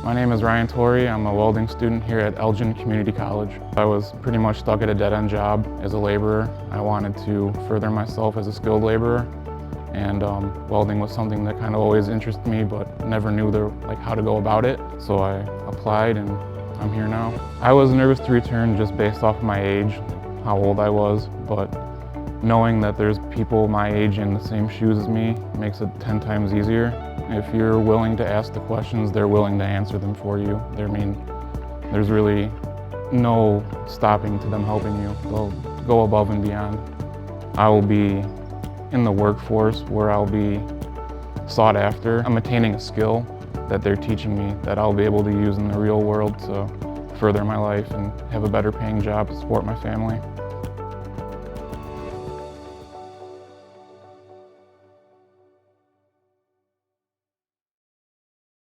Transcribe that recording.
My name is Ryan Torii. I'm a welding student here at Elgin Community College. I was pretty much stuck at a dead-end job as a laborer. I wanted to further myself as a skilled laborer, and welding was something that kind of always interested me, but never knew how to go about it. So I applied, and I'm here now. I was nervous to return just based off of my age, how old I was, but knowing that there's people my age in the same shoes as me makes it 10 times easier. If you're willing to ask the questions, they're willing to answer them for you. There's really no stopping to them helping you. They'll go above and beyond. I will be in the workforce where I'll be sought after. I'm attaining a skill that they're teaching me that I'll be able to use in the real world to further my life and have a better paying job to support my family.